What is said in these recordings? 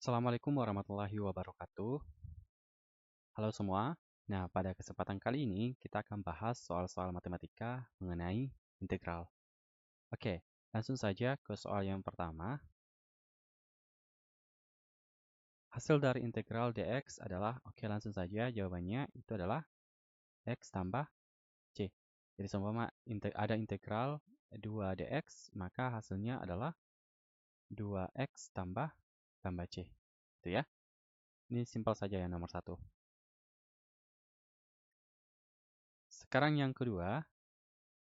Assalamualaikum warahmatullahi wabarakatuh. Halo semua. Nah, pada kesempatan kali ini kita akan bahas soal-soal matematika mengenai integral. Oke, langsung saja ke soal yang pertama. Hasil dari integral dx adalah, langsung saja jawabannya itu adalah x tambah c. Jadi seumpama ada integral 2 dx, maka hasilnya adalah 2x tambah c. Itu ya. Ini simpel saja yang nomor satu. Sekarang yang kedua,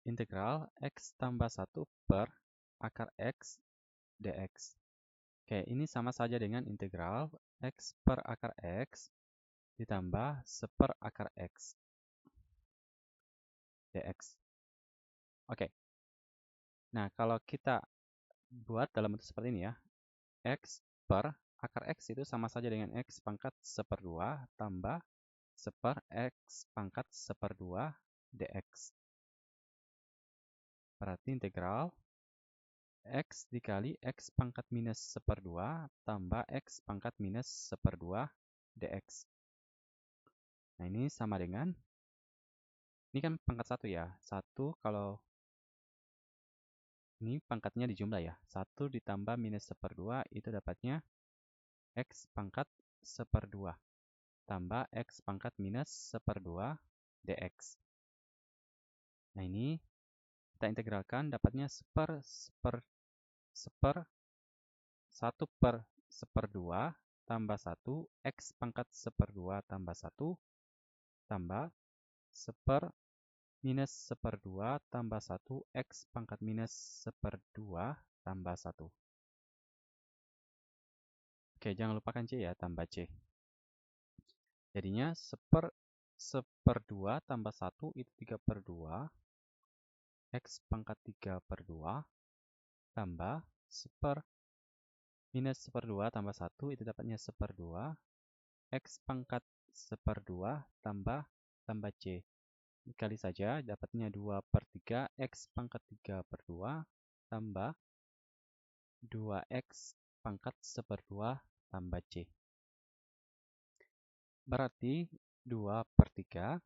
integral x tambah 1 per akar x dx. Oke, ini sama saja dengan integral x per akar x ditambah 1 per akar x dx. Oke, nah kalau kita buat dalam bentuk seperti ini ya, x per akar x itu sama saja dengan x pangkat 1/2 tambah 1 per x pangkat 1/2 dx. Berarti integral x dikali x pangkat minus 1/2 tambah x pangkat minus 1/2 dx. Nah, ini sama dengan, ini kan pangkat 1 ya. 1 kalau ini pangkatnya dijumlah ya. 1 ditambah minus 1/2 itu dapatnya x pangkat 1/2 tambah x pangkat minus 1/2 dx. Nah, ini kita integralkan dapatnya 1 per 1 per 1/2 tambah 1 x pangkat 1/2 tambah 1 tambah 1 per minus 1/2 tambah 1 x pangkat minus 1/2 tambah 1. Oke, jangan lupakan c ya, tambah c. Jadinya 1/2 tambah 1 itu 3/2 x pangkat 3/2 tambah 1 per minus 1/2 tambah 1 itu dapatnya 1/2 x pangkat 1/2 tambah c. Dikali saja dapatnya 2/3 x pangkat 3/2 tambah 2x pangkat 1/2 tambah c. Berarti 2/3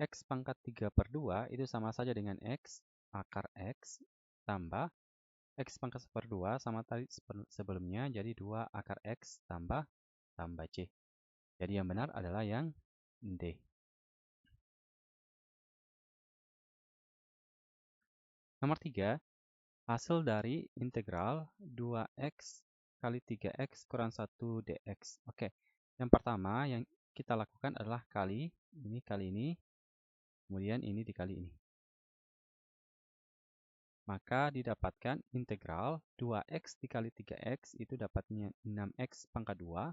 x pangkat 3/2 itu sama saja dengan x akar x tambah x pangkat 1/2 sama tadi sebelumnya, jadi 2 akar x tambah c. Jadi yang benar adalah yang D. Nomor 3, hasil dari integral 2x kali 3x kurang 1 dx. Oke, yang pertama yang kita lakukan adalah kali ini, kemudian ini dikali ini. Maka didapatkan integral 2x dikali 3x itu dapatnya 6x pangkat 2.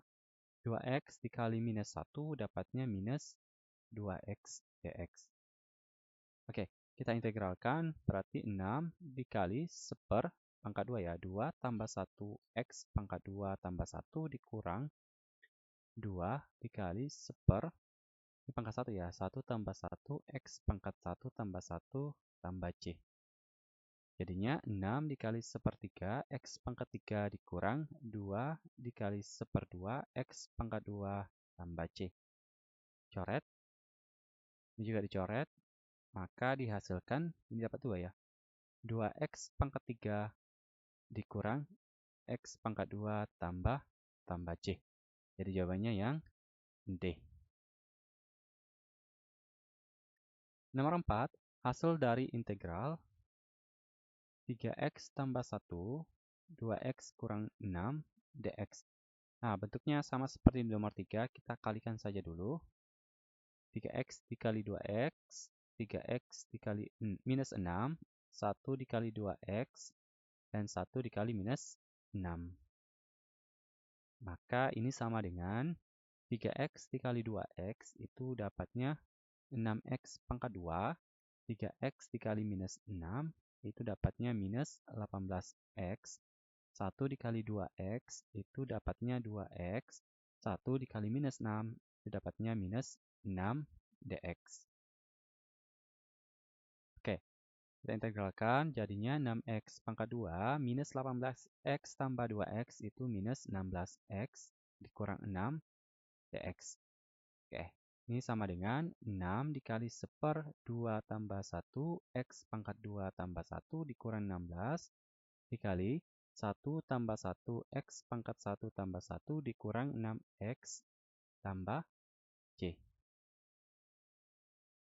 2x dikali minus 1 dapatnya minus 2x dx. Oke, kita integralkan, berarti 6 dikali 1 per pangkat 2 ya. 2 tambah 1 x pangkat 2 tambah 1 dikurang 2 dikali 1 per, ini pangkat 1 ya. 1 tambah 1 x pangkat 1 tambah 1 tambah c. Jadinya 6 dikali 1/3 x pangkat 3 dikurang 2 dikali 1/2 x pangkat 2 tambah c. Coret. Ini juga dicoret. Maka dihasilkan, ini dapat 2 ya. 2x pangkat 3 dikurang x pangkat 2 tambah c. Jadi jawabannya yang D. Nomor 4, hasil dari integral 3x tambah 1, 2x kurang 6 dx. Nah, bentuknya sama seperti di nomor 3, kita kalikan saja dulu. 3x dikali 2x, 3x dikali minus 6, 1 dikali 2x, dan 1 dikali minus 6. Maka ini sama dengan 3x dikali 2x itu dapatnya 6x pangkat 2. 3x dikali minus 6 itu dapatnya minus 18x. 1 dikali 2x itu dapatnya 2x. 1 dikali minus 6 itu dapatnya minus 6 dx. Oke, kita integralkan, jadinya 6x pangkat 2 minus 18x tambah 2x itu minus 16x dikurang 6 dx. Oke, ini sama dengan 6 dikali 1/2 tambah 1 x pangkat 2 tambah 1 dikurang 16 dikali 1 tambah 1 x pangkat 1 tambah 1 dikurang 6x tambah c.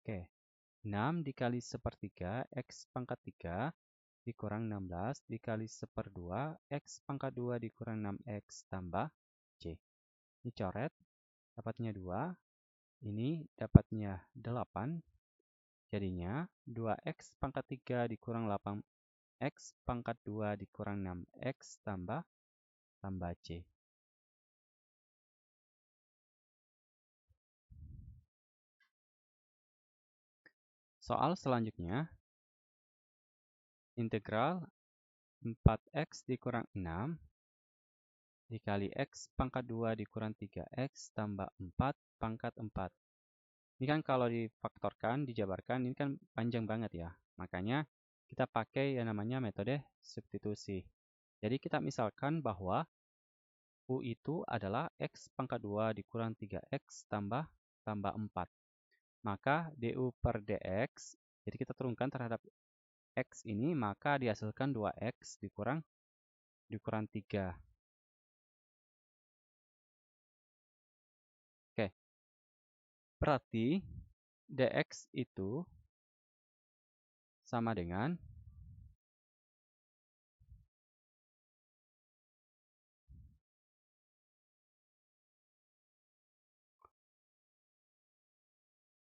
Oke, 6 dikali 1/3 x pangkat 3 dikurang 16 dikali 1/2 x pangkat 2 dikurang 6x tambah c. Ini coret, dapatnya 2. Ini dapatnya 8. Jadinya 2x pangkat 3 dikurang 8x pangkat 2 dikurang 6x tambah c. Soal selanjutnya, integral 4x dikurang 6 dikali x pangkat 2 dikurang 3x tambah 4 pangkat 4. Ini kan kalau difaktorkan, dijabarkan, ini kan panjang banget ya. Makanya kita pakai yang namanya metode substitusi. Jadi kita misalkan bahwa U itu adalah x pangkat 2 dikurang 3x tambah 4. Maka du per dx, jadi kita turunkan terhadap x ini, maka dihasilkan 2x dikurang 3. Oke, berarti dx itu sama dengan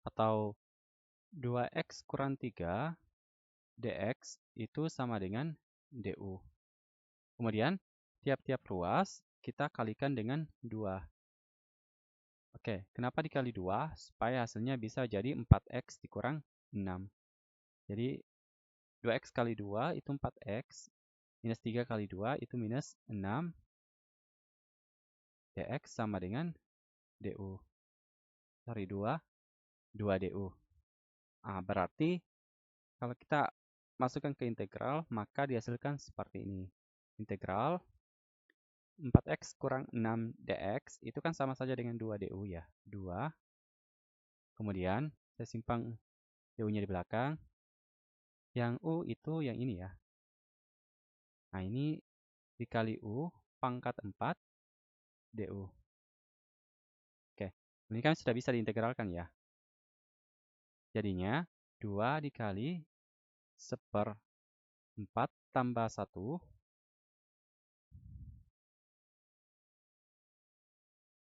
atau 2x kurang 3 dx itu sama dengan du. Kemudian, tiap-tiap ruas kita kalikan dengan 2. Oke, kenapa dikali 2? Supaya hasilnya bisa jadi 4x dikurang 6. Jadi, 2x kali 2 itu 4x, minus 3 kali 2 itu minus 6, dx sama dengan du. Sorry, 2 du. Nah, berarti kalau kita masukkan ke integral, maka dihasilkan seperti ini. Integral 4x kurang 6 dx itu kan sama saja dengan 2 du ya. 2. Kemudian saya simpang du-nya di belakang. Yang u itu yang ini ya. Nah, ini dikali u pangkat 4 du. Oke, ini kan sudah bisa diintegralkan ya. Jadinya 2 dikali 1/4 tambah 1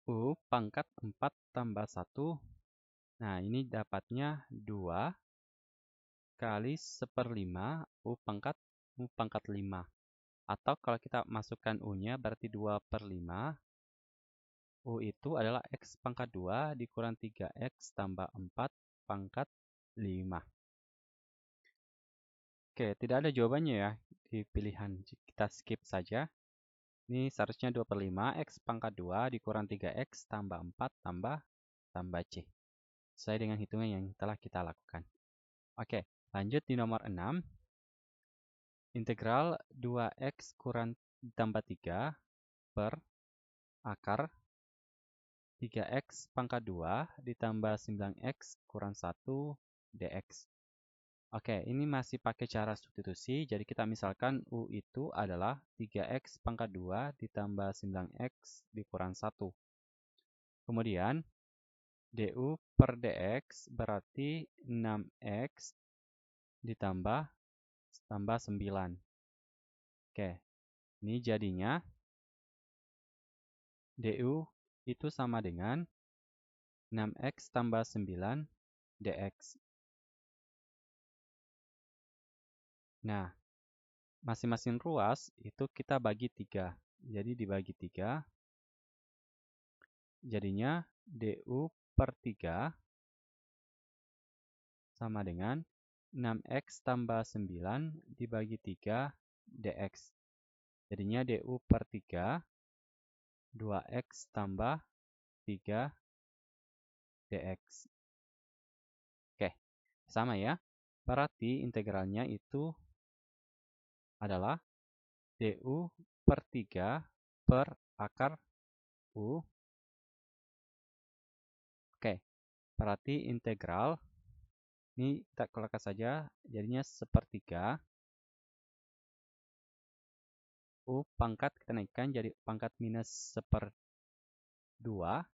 U pangkat 4 tambah 1. Nah, ini dapatnya 2 kali 1/5 U pangkat 5. Atau kalau kita masukkan U-nya berarti 2/5. U itu adalah X pangkat 2 dikurang 3X tambah 4 pangkat 5. Oke, tidak ada jawabannya ya di pilihan. Kita skip saja. Ini seharusnya 2/5 X pangkat 2 dikurang 3X tambah 4 tambah C. Sesuai dengan hitungan yang telah kita lakukan. Oke, lanjut di nomor 6. Integral 2X kurang ditambah 3 per akar 3X pangkat 2 ditambah 9X kurang 1 dx. Oke, ini masih pakai cara substitusi. Jadi kita misalkan U itu adalah 3X pangkat 2 ditambah 9X dikurang 1. Kemudian, du per dx berarti 6X ditambah 9. Oke, ini jadinya du itu sama dengan 6X tambah 9 dx. Nah, masing-masing ruas itu kita bagi 3. Jadi dibagi 3. Jadinya du per 3 sama dengan 6X tambah 9 dibagi 3 dx. Jadinya du per 3 2X tambah 3 dx. Oke, sama ya. Berarti integralnya itu adalah du per 3 per akar U Berarti integral, ini kita keluarkan saja, jadinya sepertiga. U pangkat kita naikkan jadi pangkat minus seperdua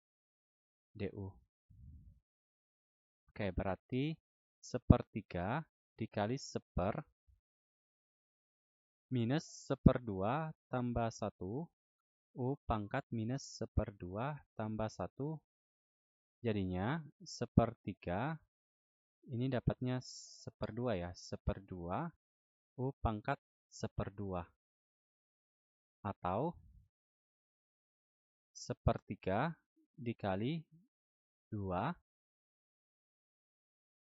du. Oke, berarti sepertiga dikali minus seperdua tambah 1. U pangkat minus seperdua tambah 1. Jadinya sepertiga. Ini dapatnya seperdua ya. Seperdua. U pangkat seperdua. Atau sepertiga dikali 2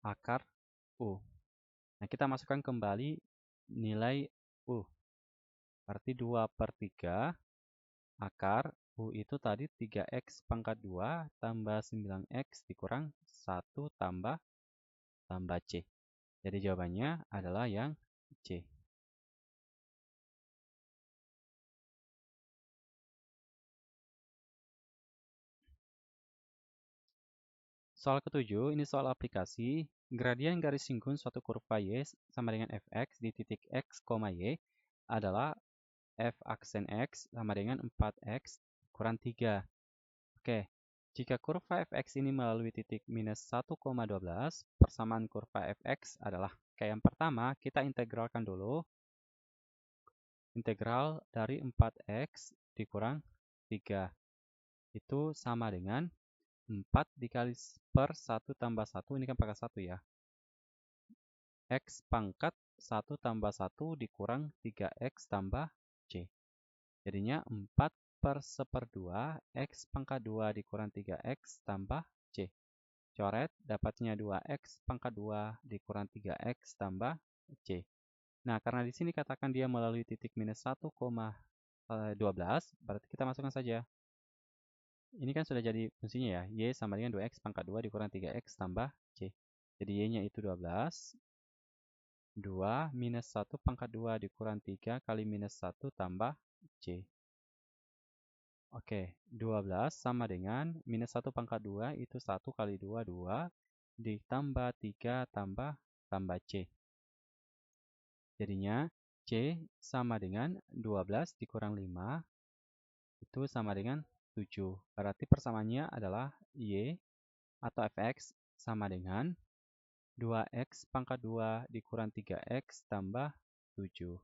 akar U. Nah, kita masukkan kembali nilai U. Berarti 2/3 akar U itu tadi 3x pangkat 2 tambah 9x dikurang 1 tambah C. Jadi jawabannya adalah yang C. Soal ke-7, ini soal aplikasi. Gradien garis singkun suatu kurva Y sama dengan fx di titik x, y adalah f aksen x sama dengan 4x kurang 3. Oke, jika kurva fx ini melalui titik minus 1,12, persamaan kurva fx adalah, yang pertama kita integralkan dulu. Integral dari 4x dikurang 3. Itu sama dengan 4 dikali per 1 tambah 1, ini kan pakai 1 ya. X pangkat 1 tambah 1 dikurang 3x tambah C. Jadinya 4/12 X pangkat 2 dikurang 3x tambah C. Coret, dapatnya 2x pangkat 2 dikurang 3x tambah C. Nah, karena di sini katakan dia melalui titik minus 1,12, berarti kita masukkan saja. Ini kan sudah jadi fungsinya ya, Y sama dengan 2x pangkat 2 dikurang 3x tambah C. Jadi Y-nya itu 12. 2 minus 1 pangkat 2 dikurang 3 kali minus 1 tambah C. Oke, 12 sama dengan minus 1 pangkat 2 itu 1 kali 2, 2. Ditambah 3 tambah C. Jadinya C sama dengan 12 dikurang 5. Itu sama dengan 7. Berarti persamaannya adalah Y atau fx sama dengan 2x pangkat 2 dikurang 3x tambah 7.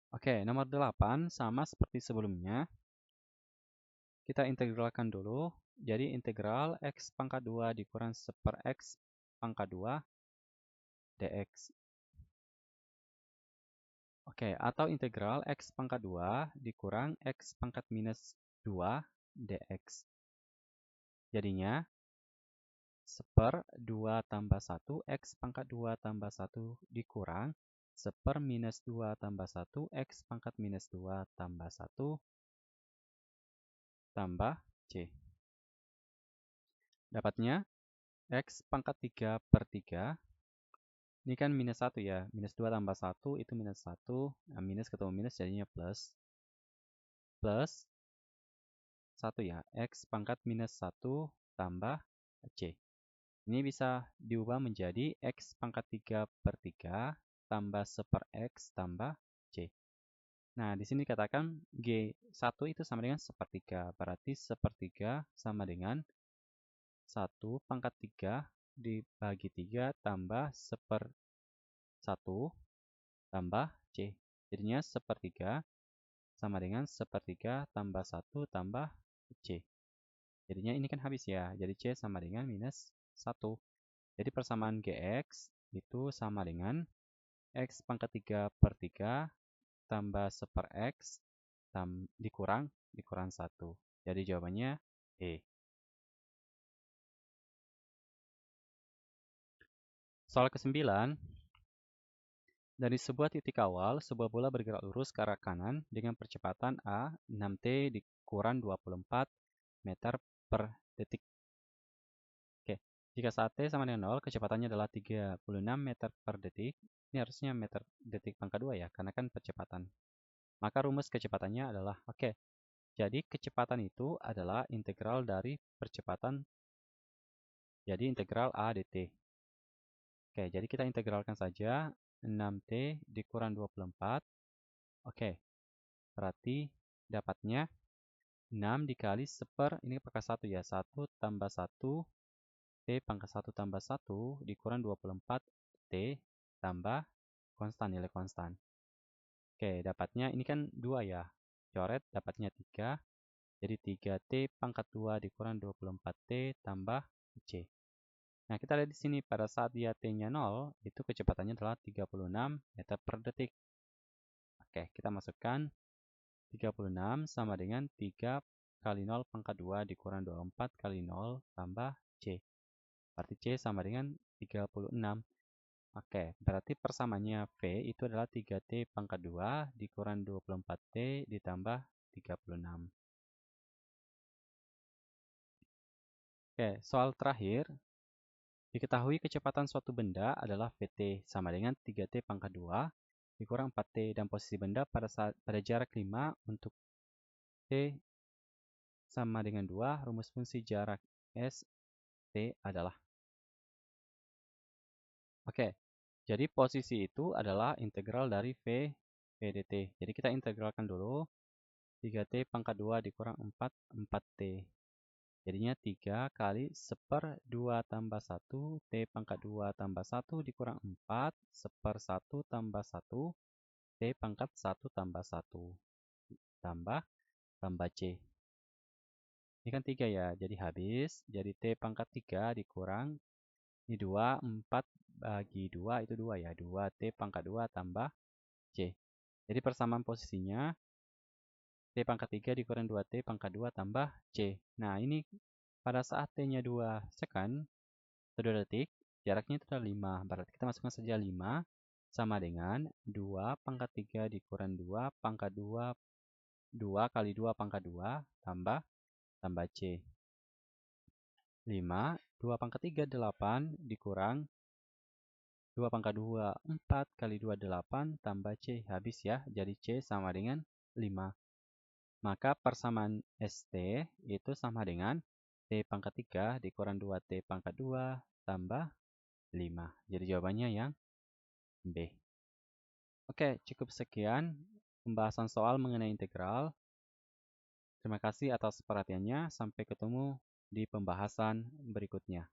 Oke, nomor 8 sama seperti sebelumnya. Kita integralkan dulu. Jadi integral x pangkat 2 dikurang 1/x pangkat 2 dx. Oke, atau integral x pangkat 2 dikurang x pangkat minus 2 dx. Jadinya 1/2 tambah 1 x pangkat 2 tambah 1 dikurang 1/minus 2 tambah 1 x pangkat minus 2 tambah 1 tambah C. Dapatnya x pangkat 3/3. Ini kan minus 1 ya. Minus 2 tambah 1 itu minus 1. Nah, minus ketemu minus jadinya plus. Plus 1 ya. X pangkat minus 1 tambah C. Ini bisa diubah menjadi x pangkat 3/3 tambah 1/x tambah C. Nah, di sini dikatakan G1 itu sama dengan 1/3. Berarti 1/3 sama dengan 1 pangkat 3 dibagi 3 tambah 1 tambah C. Jadinya 1/3 sama dengan 1/3 tambah 1 tambah C. Jadinya ini kan habis ya. Jadi C sama dengan minus 1. Jadi persamaan Gx itu sama dengan X pangkat 3/3 tambah 1/x dikurang 1. Jadi jawabannya E. Soal ke-9. Dari sebuah titik awal, sebuah bola bergerak lurus ke arah kanan dengan percepatan A 6t dikurang 24 meter per detik. Oke, jika saat t sama dengan 0, kecepatannya adalah 36 meter per detik. Ini harusnya meter detik pangkat 2 ya, karena kan percepatan. Maka rumus kecepatannya adalah, Jadi kecepatan itu adalah integral dari percepatan, jadi integral A dt. Oke, jadi kita integralkan saja 6T dikurang 24. Oke, berarti dapatnya 6 dikali ini pakai 1 ya. 1 tambah 1, T pangkat 1 tambah 1 dikurang 24, T tambah konstan, nilai konstan. Oke, dapatnya ini kan 2 ya. Coret dapatnya 3. Jadi 3T pangkat 2 dikurang 24T tambah C. Nah, kita lihat di sini pada saat dia T-nya 0, itu kecepatannya adalah 36 meter per detik. Oke, kita masukkan 36 sama dengan 3 kali 0 pangkat 2 dikurang 24 kali 0 tambah C. Berarti C sama dengan 36. Oke, berarti persamaannya V itu adalah 3T pangkat 2 dikurang 24T ditambah 36. Oke, soal terakhir. Diketahui kecepatan suatu benda adalah Vt sama dengan 3T pangkat 2 dikurang 4T dan posisi benda pada jarak 5 untuk T sama dengan 2, rumus fungsi jarak S, T adalah. Oke, jadi posisi itu adalah integral dari V dt. Jadi kita integralkan dulu 3T pangkat 2 dikurang 4, 4T. Jadinya 3 kali 1/2 tambah 1, T pangkat 2 tambah 1 dikurang 4, 1/1 tambah 1, T pangkat 1 tambah 1, tambah C. Ini kan 3 ya, jadi habis. Jadi T pangkat 3 dikurang, ini 2, 4 bagi 2 itu 2 ya. 2T pangkat 2 tambah C. Jadi persamaan posisinya, T pangkat 3 dikurang 2T pangkat 2 tambah C. Nah, ini pada saat T-nya 2 second, 2 detik, jaraknya itu adalah 5. Berarti kita masukkan saja 5 sama dengan 2 pangkat 3 dikurang 2 pangkat 2, 2 kali 2 pangkat 2 tambah C. 5, 2 pangkat 3, 8 dikurang 2 pangkat 2, 4 kali 2, 8 tambah C. Habis ya, jadi C sama dengan 5. Maka persamaan ST itu sama dengan T pangkat 3 dikurang 2T pangkat 2 tambah 5. Jadi jawabannya yang B. Oke, cukup sekian pembahasan soal mengenai integral. Terima kasih atas perhatiannya. Sampai ketemu di pembahasan berikutnya.